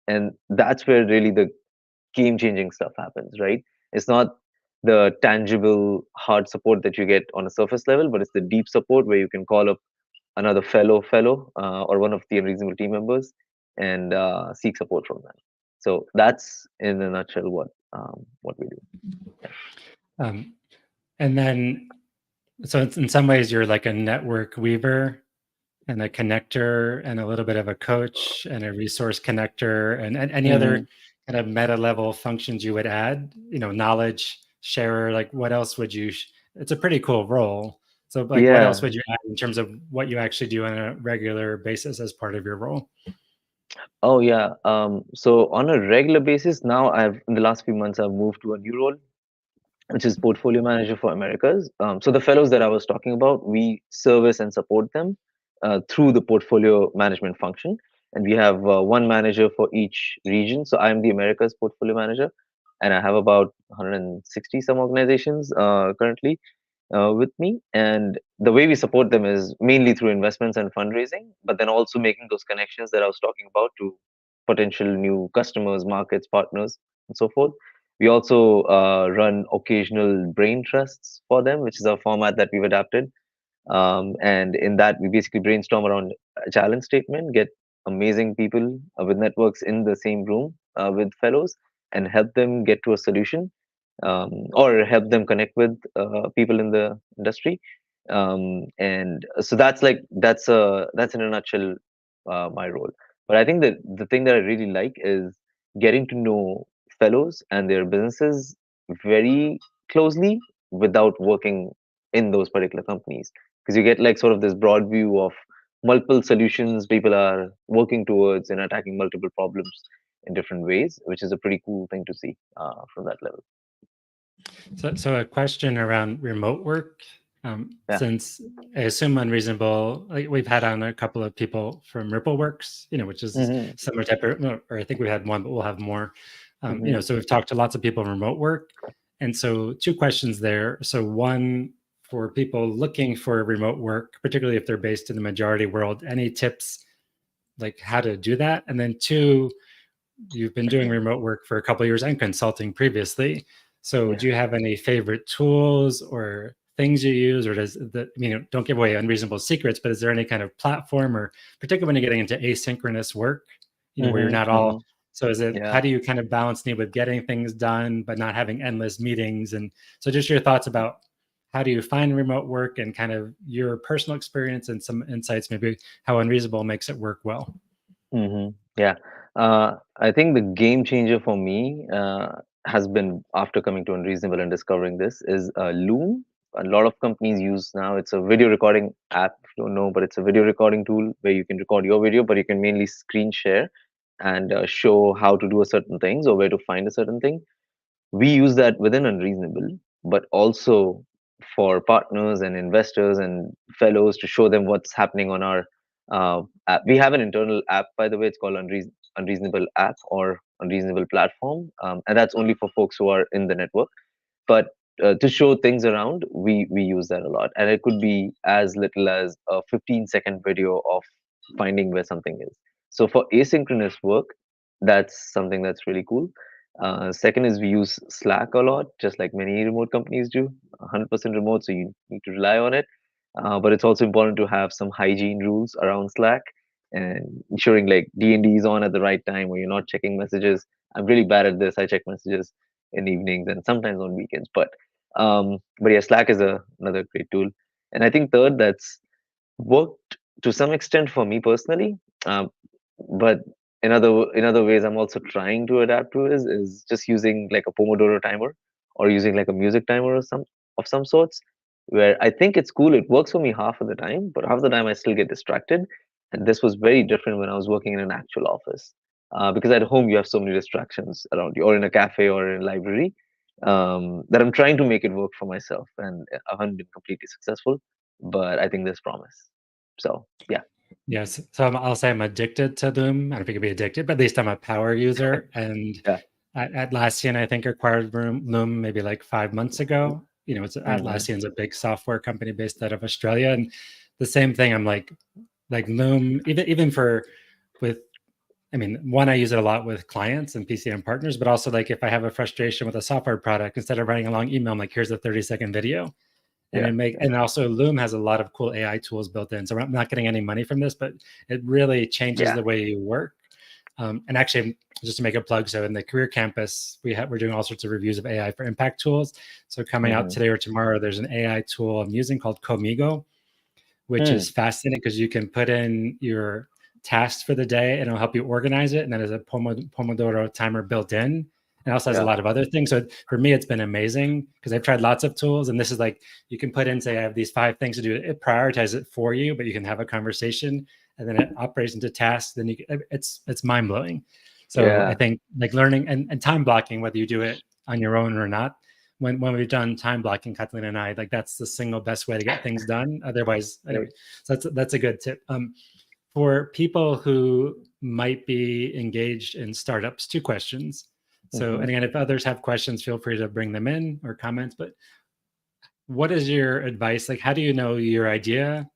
And that's where really the game changing stuff happens, right? It's not the tangible hard support that you get on a surface level, but it's the deep support where you can call up another fellow or one of the Unreasonable team members and seek support from them. So that's in a nutshell what we do. Um, and then, so in some ways, you're like a network weaver and a connector and a little bit of a coach and a resource connector and any Hmm. other kind of meta level functions you would add, knowledge sharer, like what else would you, it's a pretty cool role. So like what else Yeah. would you add in terms of what you actually do on a regular basis as part of your role? Oh yeah. So on a regular basis now, I've in the last few months I've moved to a new role, which is portfolio manager for Americas. So the fellows that I was talking about, we service and support them through the portfolio management function. And we have one manager for each region. So I'm the Americas portfolio manager, and I have about 160 some organizations currently with me. And the way we support them is mainly through investments and fundraising, but then also making those connections that I was talking about to potential new customers, markets, partners, and so forth. We also run occasional brain trusts for them, which is a format that we've adapted. And in that, we basically brainstorm around a challenge statement, get amazing people with networks in the same room with fellows, and help them get to a solution, or help them connect with people in the industry. And so that's in a nutshell my role. But I think that the thing that I really like is getting to know fellows and their businesses very closely without working in those particular companies, because you get like sort of this broad view of multiple solutions people are working towards and attacking multiple problems in different ways, which is a pretty cool thing to see from that level. So a question around remote work. Yeah. Since I assume Unreasonable, like we've had on a couple of people from RippleWorks, which is Hmm. similar type of, no, or I think we had one, but we'll have more. Hmm. So we've talked to lots of people in remote work. And so two questions there. So one, for people looking for remote work, particularly if they're based in the majority world, any tips like how to do that? And then two, you've been doing remote work for a couple of years and consulting previously. So Yeah. do you have any favorite tools or things you use, or does the, don't give away unreasonable secrets, but is there any kind of platform, or particularly when you're getting into asynchronous work, where you're Mm-hmm. not Mm-hmm. all, so is it, Yeah. how do you kind of balance need with getting things done, but not having endless meetings? And so just your thoughts about how do you find remote work and kind of your personal experience and some insights, maybe how Unreasonable makes it work well. Mm-hmm. Yeah. I think the game changer for me has been after coming to Unreasonable and discovering this is Loom. A lot of companies use now. It's a video recording app, if you don't know, but it's a video recording tool where you can record your video, but you can mainly screen share and show how to do a certain things or where to find a certain thing. We use that within Unreasonable, but also for partners and investors and fellows to show them what's happening on our app. We have an internal app, by the way. It's called Unreasonable app or Unreasonable platform, and that's only for folks who are in the network. But to show things around, we use that a lot, and it could be as little as a 15-second video of finding where something is. So for asynchronous work, that's something that's really cool. Second is we use Slack a lot, just like many remote companies do. 100% remote, so you need to rely on it. But it's also important to have some hygiene rules around Slack and ensuring like D&D is on at the right time, or you're not checking messages. I'm really bad at this. I check messages in evenings and sometimes on weekends. But yeah, Slack is another great tool. And I think third, that's worked to some extent for me personally. Um, but in other ways, I'm also trying to adapt to is just using like a Pomodoro timer or using like a music timer or some sorts. Where I think it's cool. It works for me half of the time, but half the time I still get distracted. And this was very different when I was working in an actual office. Because at home you have so many distractions around you, or in a cafe or in a library, that I'm trying to make it work for myself, and I haven't been completely successful. But I think there's promise. So yeah. Yes. So I'll say I'm addicted to Loom. I don't know if you could be addicted, but at least I'm a power user. And Yeah. Atlassian, I think, acquired Loom maybe like 5 months ago. It's Mm-hmm. Atlassian's a big software company based out of Australia. And the same thing, I'm like Loom, even for with, one, I use it a lot with clients and PCM partners, but also like if I have a frustration with a software product, instead of writing a long email, I'm like, here's a 30-second video. And Yeah. and also Loom has a lot of cool AI tools built in. So I'm not getting any money from this, but it really changes Yeah. the way you work. And actually, just to make a plug, so in the career campus, we're doing all sorts of reviews of AI for impact tools. So coming out Mm-hmm. today or tomorrow, there's an AI tool I'm using called Comigo, which Hmm. is fascinating because you can put in your tasks for the day and it'll help you organize it. And then there's a Pomodoro timer built in. It also has a Yeah. lot of other things. So for me, it's been amazing because I've tried lots of tools. And this is like, you can put in, say, I have these 5 things to do. It prioritizes it for you, but you can have a conversation and then it operates into tasks. Then it's mind blowing. So I Yeah. think like learning and time blocking, whether you do it on your own or not, when we've done time blocking, Kathleen and I, like that's the single best way to get things done. Otherwise, anyway, Right. so that's a good tip. For people who might be engaged in startups, 2 questions. So, Mm-hmm. and again, if others have questions, feel free to bring them in or comments. But what is your advice? Like, how do you know your idea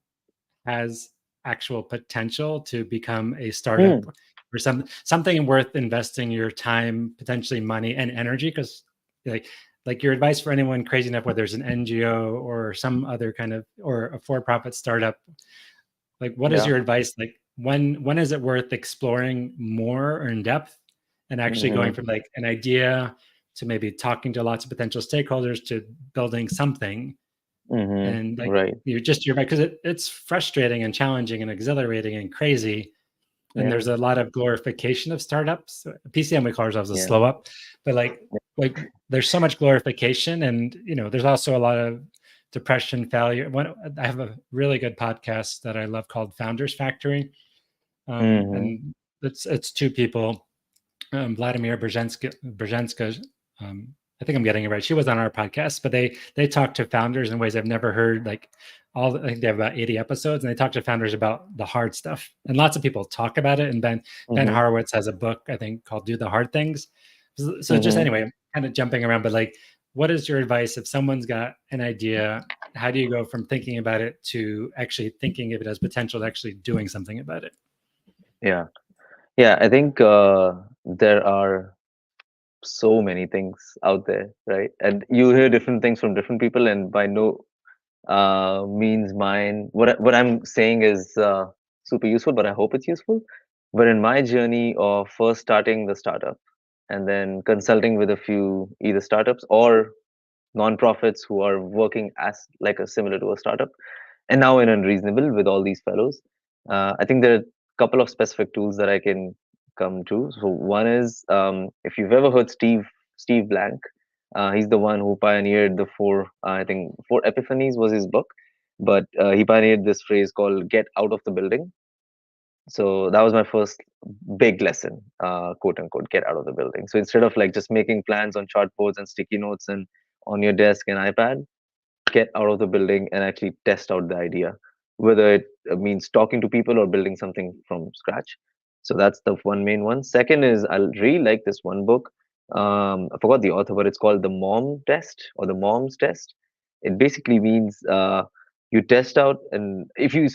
has actual potential to become a startup Hmm. or something worth investing your time, potentially money and energy? Because like your advice for anyone crazy enough, whether it's an NGO or some other kind of or a for-profit startup, like what is Yeah. your advice? Like when is it worth exploring more or in depth and actually going Mm-hmm. from like an idea to maybe talking to lots of potential stakeholders to building something? And Mm-hmm. like Right. you're right, because it's frustrating and challenging and exhilarating and crazy. And Yeah. there's a lot of glorification of startups. PCM, we call ourselves a Yeah. slow up, but like there's so much glorification, and there's also a lot of depression, failure. I have a really good podcast that I love called Founders Factory, Mm-hmm. and it's 2 people, Vladimir Brzezinska. I think I'm getting it right. She was on our podcast, but they talk to founders in ways I've never heard. Like I think they have about 80 episodes, and they talk to founders about the hard stuff. And lots of people talk about it. And Ben Mm-hmm. Horowitz has a book I think called "Do the Hard Things." So just Mm-hmm. anyway, kind of jumping around, but like, what is your advice if someone's got an idea? How do you go from thinking about it to actually thinking of it as potential to actually doing something about it? Yeah. Yeah. I think there are so many things out there, right? And you hear different things from different people, and by no means mine. What I'm saying is super useful, but I hope it's useful. But in my journey of first starting the startup and then consulting with a few either startups or nonprofits who are working as like a similar to a startup, and now in Unreasonable with all these fellows, I think there are a couple of specific tools that I can come to. So one is if you've ever heard Steve Blank, he's the one who pioneered the four I think four epiphanies was his book, but he pioneered this phrase called "get out of the building." So that was my first big lesson, quote unquote, get out of the building. So instead of like just making plans on chartboards and sticky notes and on your desk and iPad, get out of the building and actually test out the idea, whether it means talking to people or building something from scratch. So that's the one main one. Second is I really like this one book. I forgot the author, but it's called The Mom Test or The Mom's Test. It basically means you test out, and if you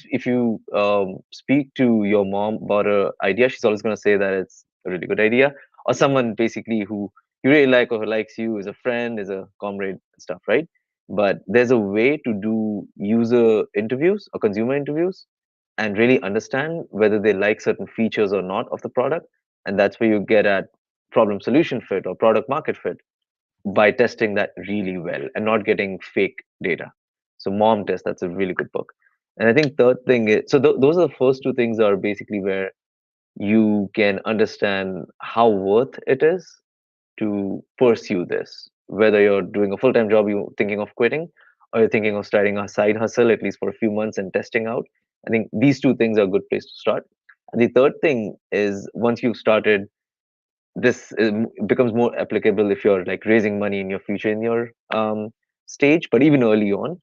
speak to your mom about a idea, she's always going to say that it's a really good idea, or someone basically who you really like or who likes you is a friend, is a comrade, and stuff, right? But there's a way to do user interviews or consumer interviews and really understand whether they like certain features or not of the product, and that's where you get at problem solution fit or product market fit by testing that really well and not getting fake data. So Mom Test, that's a really good book. And I think third thing is, so those are the first two things are basically where you can understand how worth it is to pursue this. Whether you're doing a full-time job, you're thinking of quitting, or you're thinking of starting a side hustle at least for a few months and testing out. I think these two things are a good place to start. And the third thing is once you've started, becomes more applicable if you're like raising money in your future in your stage, but even early on,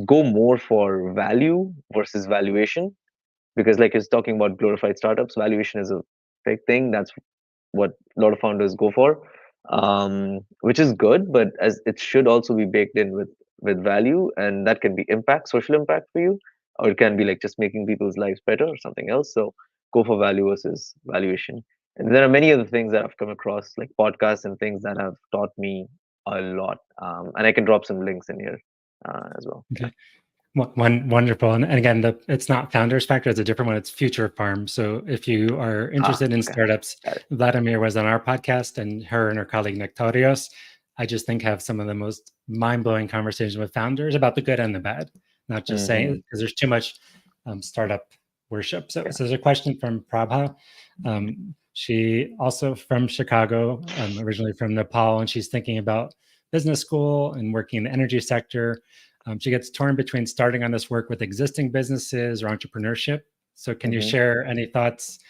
go more for value versus valuation, because like it's talking about glorified startups, valuation is a big thing. That's what a lot of founders go for, which is good, but as it should also be baked in with value, and that can be impact, social impact for you, or it can be like just making people's lives better or something else. So go for value versus valuation. And there are many other things that I've come across, like podcasts and things that have taught me a lot. And I can drop some links in here as well. Okay. One wonderful, and again, it's not Founders Factor; it's a different one. It's Future Farm. So, if you are interested in Okay, startups, got it. Vladimir was on our podcast, and her colleague Nectarios, I just think have some of the most mind-blowing conversations with founders about the good and the bad. Not just saying Mm-hmm. because there's too much startup worship. So, Yeah. so there's a question from Prabha. She also from Chicago, originally from Nepal, and she's thinking about business school and working in the energy sector. She gets torn between starting on this work with existing businesses or entrepreneurship. So, can you Mm-hmm. share any thoughts?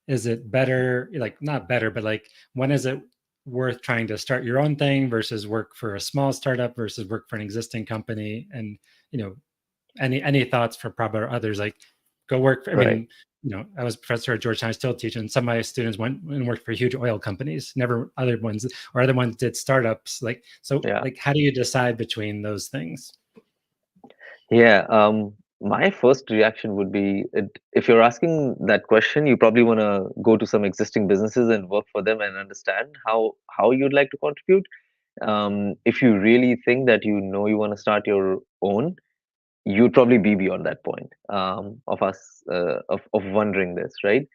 Is it better, like not better, but like when is it worth trying to start your own thing versus work for a small startup versus work for an existing company? And any thoughts for Prabha or others? Like, go work. I Right. mean, I was a professor at Georgetown. I still teach, and some of my students went and worked for huge oil companies. Never other ones, or other ones did startups. Like, so, Yeah. like, how do you decide between those things? Yeah, my first reaction would be if you're asking that question, you probably want to go to some existing businesses and work for them and understand how you'd like to contribute. If you really think that you want to start your own, you'd probably be beyond that point of us of wondering this, right?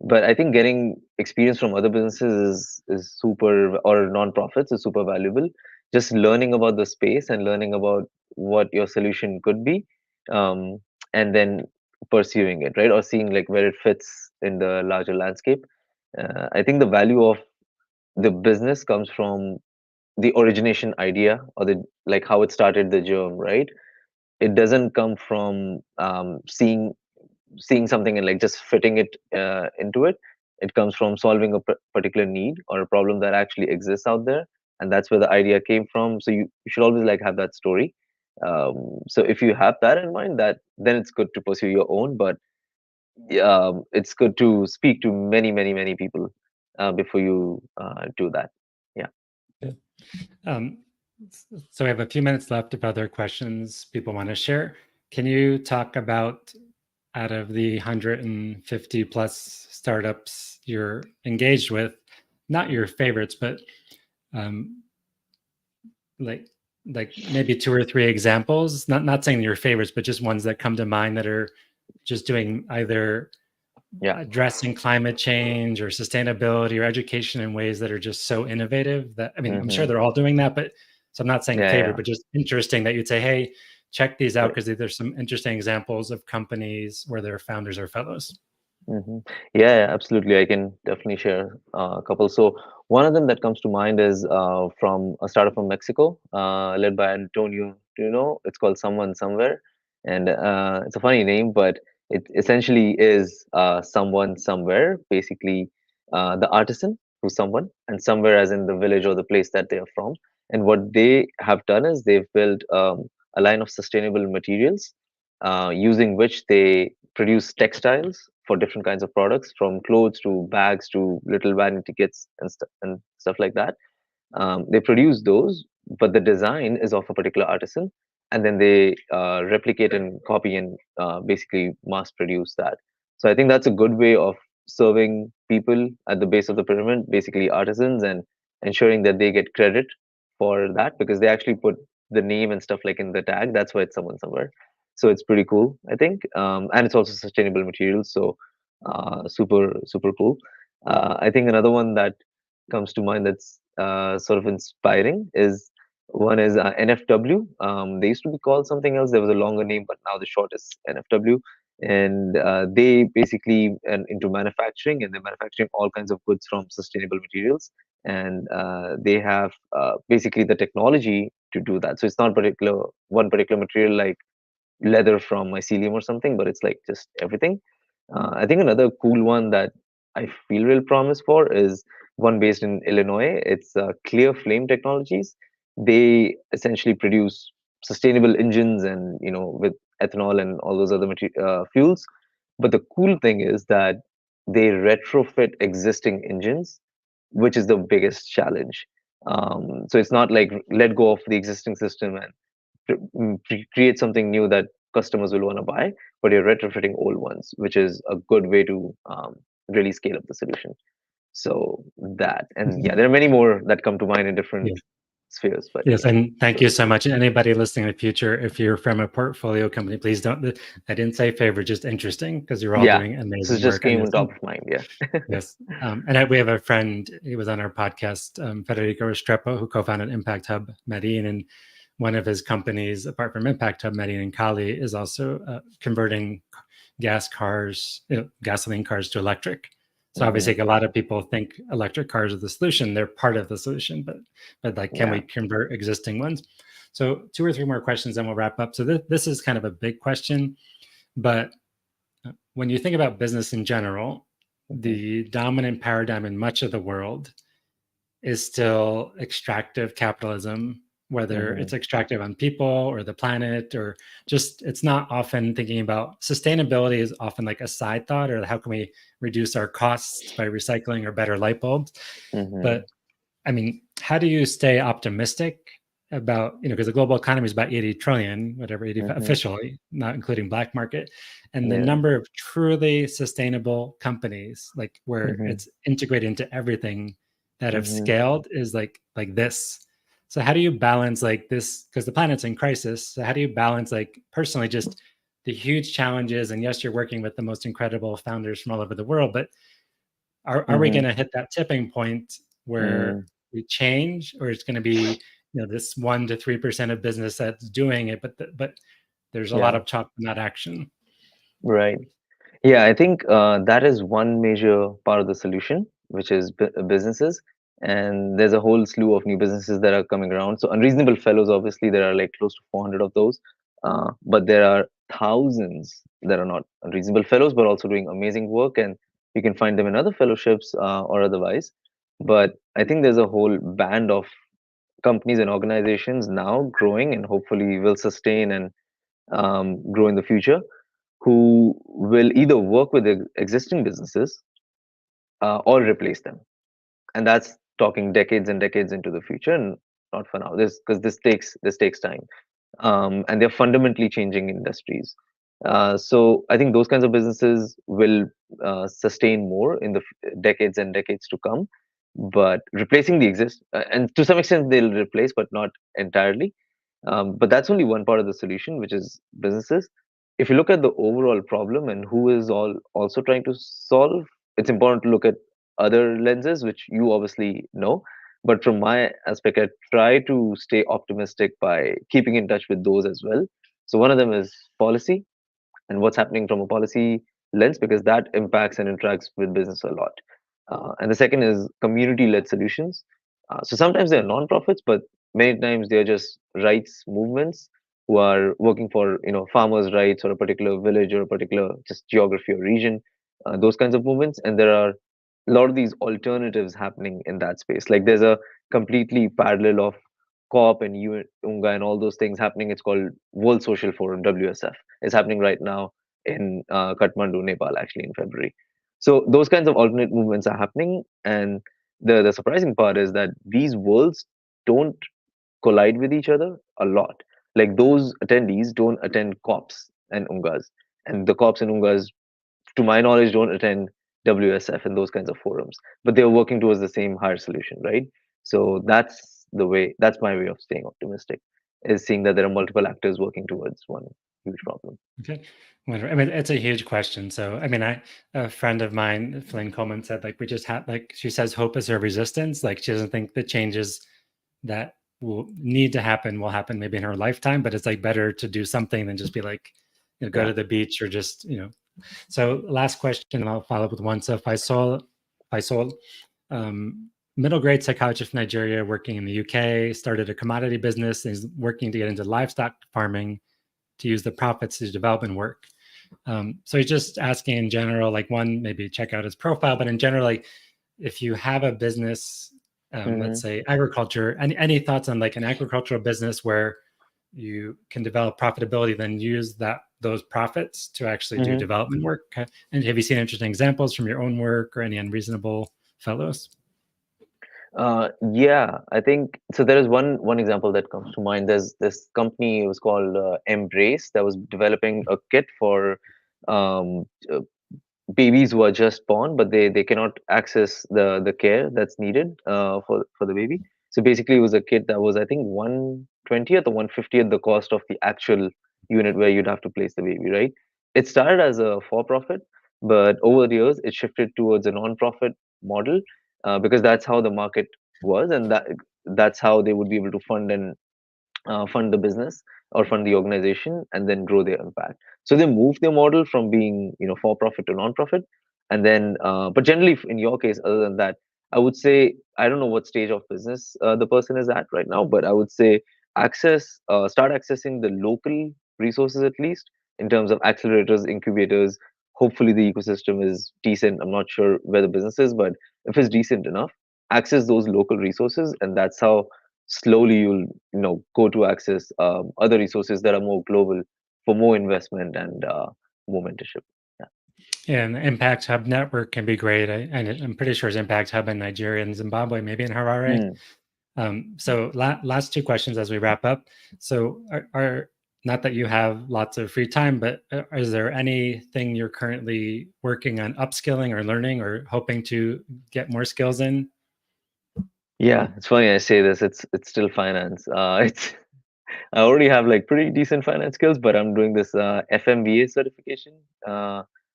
But I think getting experience from other businesses is super, or nonprofits is super valuable. Just learning about the space and learning about what your solution could be, um, and then pursuing it, right? Or seeing like where it fits in the larger landscape. I think the value of the business comes from the origination idea, or the like how it started the germ, right? It doesn't come from seeing something and like just fitting it into it. It comes from solving a particular need or a problem that actually exists out there, and that's where the idea came from. So you should always like have that story. So if you have that in mind, that then it's good to pursue your own. But it's good to speak to many people before you do that. Yeah. Yeah. Um, so we have a few minutes left if other questions people want to share. Can you talk about out of the 150 plus startups you're engaged with, not your favorites, but um, like like maybe two or three examples, not saying your favorites, but just ones that come to mind that are just doing either Yeah. addressing climate change or sustainability or education in ways that are just so innovative that, I mean, I'm sure Mm-hmm. they're all doing that, but so I'm not saying Yeah, favorite, yeah. but just interesting that you'd say, hey, check these out Right. because there's some interesting examples of companies where their founders are fellows. Hmm. Yeah, yeah, absolutely. I can definitely share a couple. So one of them that comes to mind is from a startup from Mexico, led by Antonio. Do you know? It's called Someone Somewhere, and it's a funny name, but it essentially is someone somewhere. Basically, the artisan who's someone, and somewhere as in the village or the place that they are from. And what they have done is they've built a line of sustainable materials using which they produce textiles for different kinds of products, from clothes to bags to little vanity kits and stuff like that. They produce those, but the design is of a particular artisan, and then they replicate and copy and basically mass produce that. So I think that's a good way of serving people at the base of the pyramid, basically artisans, and ensuring that they get credit for that because they actually put the name and stuff like in the tag. That's why it's someone somewhere. So it's pretty cool, I think, and it's also sustainable materials. So super cool. I think another one that comes to mind that's sort of inspiring is one is NFW. They used to be called something else. There was a longer name, but now the short is NFW. And they basically into manufacturing, and they're manufacturing all kinds of goods from sustainable materials. And they have basically the technology to do that. So it's not particular one particular material like leather from mycelium or something, but it's like just everything. I think another cool one that I feel real promise for is one based in Illinois. It's Clear Flame Technologies. They essentially produce sustainable engines and with ethanol and all those other fuels. But the cool thing is that they retrofit existing engines, which is the biggest challenge. So it's not like let go of the existing system and create something new that customers will want to buy, but you're retrofitting old ones, which is a good way to really scale up the solution. So that, and yeah, Mhm. there are many more that come to mind in different Yes. spheres, but Yes, yeah, and thank you those are so two. much. And anybody listening in the future, if you're from a portfolio company, please don't. I didn't say favorite, just interesting, because you're all Yeah, doing this is amazing just work. And came on yes, top of mind. Yeah. yes. And we have a friend. He was on our podcast, Federico Restrepo, who co-founded Impact Hub Medellin, and one of his companies, apart from Impact Hub Medellin and Cali, is also converting gasoline cars to electric. So Hmm. obviously, a lot of people think electric cars are the solution. They're part of the solution, but like, can we Yeah. convert existing ones? So two or three more questions, then we'll wrap up. So this is kind of a big question, but when you think about business in general, Hmm. the dominant paradigm in much of the world is still extractive capitalism, whether Hmm. it's extractive on people or the planet, or just it's not often thinking about sustainability is often like a side thought, or how can we reduce our costs by recycling or better light bulbs. Hmm. But I mean, how do you stay optimistic about, because the global economy is about 80 trillion, whatever, 85 Hmm. officially, not including black market, and the Yeah. number of truly sustainable companies, like where Hmm. it's integrated into everything that have Hmm. scaled is like this. So how do you balance like this? Because the planet's in crisis. So how do you balance like personally just the huge challenges? And yes, you're working with the most incredible founders from all over the world, but are we Hmm. going to hit that tipping point where Hmm. we change, or it's going to be this 1 to 3% of business that's doing it, but there's a lot Yeah. of talk, not action. Right. Yeah, I think that is one major part of the solution, which is businesses. And there's a whole slew of new businesses that are coming around. So, Unreasonable Fellows, obviously, there are like close to 400 of those. But there are thousands that are not Unreasonable Fellows, but also doing amazing work. And you can find them in other fellowships or otherwise. But I think there's a whole band of companies and organizations now growing and hopefully will sustain and grow in the future who will either work with existing businesses or replace them, and that's talking decades and decades into the future, and not for now. This because this takes time, and they're fundamentally changing industries. So I think those kinds of businesses will sustain more in the decades and decades to come. But replacing the and to some extent they'll replace, but not entirely. But that's only one part of the solution, which is businesses. If you look at the overall problem and who is all also trying to solve, it's important to look at other lenses, which you obviously know. But from my aspect, I try to stay optimistic by keeping in touch with those as well. So one of them is policy and what's happening from a policy lens, because that impacts and interacts with business a lot. And the second is community-led solutions. So sometimes they're non-profits, but many times they're just rights movements who are working for farmers' rights or a particular village or a particular just geography or region, those kinds of movements. And there are a lot of these alternatives happening in that space. Like there's a completely parallel of COP and UNGA and all those things happening. It's called World Social Forum (WSF). It's happening right now in Kathmandu, Nepal, actually in February. So those kinds of alternate movements are happening, and the surprising part is that these worlds don't collide with each other a lot. Like those attendees don't attend COPs and UNGAs, and the COPs and UNGAs, to my knowledge, don't attend WSF and those kinds of forums, but they're working towards the same higher solution, right? So that's my way of staying optimistic, is seeing that there are multiple actors working towards one huge problem. Okay. Whatever. I mean, it's a huge question. So, I mean, a friend of mine, Flynn Coleman, said like we just have like she says hope is her resistance. Like she doesn't think the changes that will need to happen will happen maybe in her lifetime, but it's like better to do something than just be like, go Yeah. to the beach or just. So last question, and I'll follow up with one. So Faisal, middle grade psychologist from Nigeria, working in the UK, started a commodity business and is working to get into livestock farming to use the profits to development work. So he's just asking in general, like one, maybe check out his profile, but in general, like if you have a business, let's say agriculture, any thoughts on like an agricultural business where you can develop profitability, then use those profits to actually do development work? And have you seen interesting examples from your own work or any unreasonable fellows? Yeah, I think so. There is one example that comes to mind. There's this company, it was called Embrace, that was developing a kit for um, uh, babies who are just born, but they cannot access the care that's needed for the baby. So basically, it was a kit that was, I think, 1/20th or 1/50th the cost of the actual unit where you'd have to place the baby, right? It started as a for-profit, but over the years, it shifted towards a non-profit model, because that's how the market was, and that's how they would be able to fund the business or fund the organization and then grow their impact. So they moved their model from being for profit to non-profit, and then but generally in your case, other than that, I would say I don't know what stage of business the person is at right now, but I would say start accessing the local resources, at least in terms of accelerators, incubators. Hopefully the ecosystem is decent. I'm not sure where the business is, but if it's decent enough, access those local resources, and that's how slowly you'll go to access other resources that are more global for more investment and more mentorship. Yeah. Yeah, and the Impact Hub network can be great. And I'm pretty sure it's Impact Hub in Nigeria and Zimbabwe, maybe in Harare. Mm. So last two questions as we wrap up. So are not that you have lots of free time, but is there anything you're currently working on upskilling or learning or hoping to get more skills in? Yeah, it's funny I say this. It's still finance. It's I already have like pretty decent finance skills, but I'm doing this FMVA certification,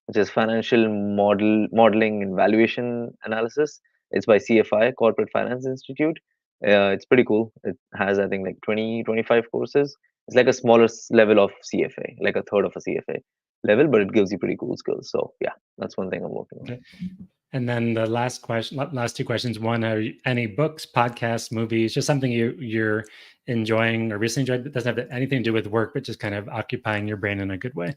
which is Financial Modeling and Valuation Analysis. It's by CFI, Corporate Finance Institute. It's pretty cool. It has, I think, like 20, 25 courses. It's like a smaller level of CFA, like a third of a CFA level, but it gives you pretty cool skills. So yeah, that's one thing I'm working on. Okay. And then the last two questions. One, are any books, podcasts, movies, just something you're enjoying or recently enjoyed that doesn't have anything to do with work, but just kind of occupying your brain in a good way?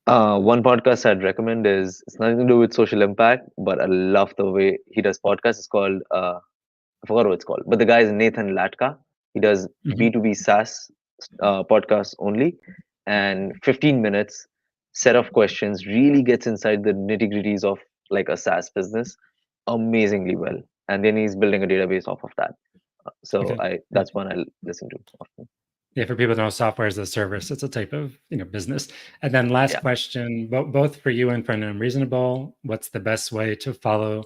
One podcast I'd recommend is, it's nothing to do with social impact, but I love the way he does podcasts. It's called I forgot what it's called, but the guy is Nathan Latka. He does Mhm. B2B SaaS podcasts only, and 15 minutes set of questions really gets inside the nitty gritties of like a SaaS business amazingly well. And then he's building a database off of that. So Okay. that's one I listen to often. Yeah, for people who know, software as a service, it's a type of business. And then last Yeah. question, both for you and for Unreasonable, what's the best way to follow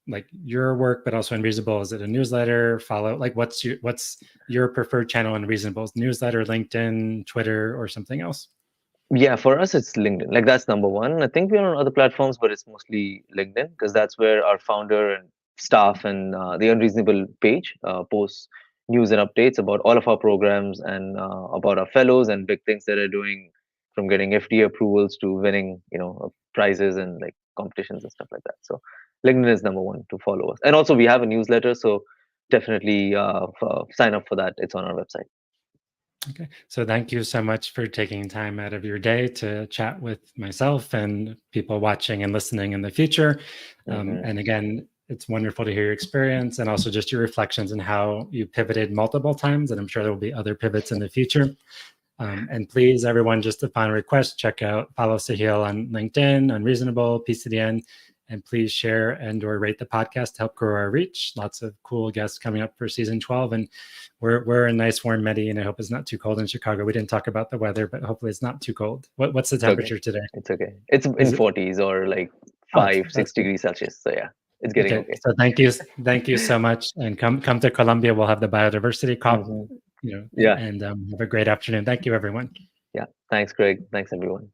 like your work, but also Unreasonable? Is it a newsletter? Follow, like, what's your preferred channel on Unreasonable? Newsletter, LinkedIn, Twitter, or something else? Yeah, for us it's LinkedIn. Like that's number one. I think we're on other platforms, but it's mostly LinkedIn because that's where our founder and staff and the Unreasonable page posts news and updates about all of our programs and about our fellows and big things that are doing, from getting FDA approvals to winning, prizes and like competitions and stuff like that. So LinkedIn is number one to follow us, and also we have a newsletter, so definitely sign up for that. It's on our website. Okay. So thank you so much for taking time out of your day to chat with myself and people watching and listening in the future. Hmm. And again, it's wonderful to hear your experience and also just your reflections and how you pivoted multiple times. And I'm sure there will be other pivots in the future. And please, everyone, just a final request, follow Sahil on LinkedIn, Unreasonable, PCDN, and please share and or rate the podcast to help grow our reach. Lots of cool guests coming up for season 12. And we're a nice warm Medi, and I hope it's not too cold in Chicago. We didn't talk about the weather, but hopefully it's not too cold. What's the It's okay. temperature today? It's okay. It's Is in it? 40s or like Oh, five, that's six good. degrees Celsius. So yeah, it's getting Okay, okay. so thank you so much, and come to Colombia. We'll have the biodiversity COP, Hmm. you know, Yeah. and have a great afternoon. Thank you, everyone. Yeah. Thanks, Greg. Thanks, everyone.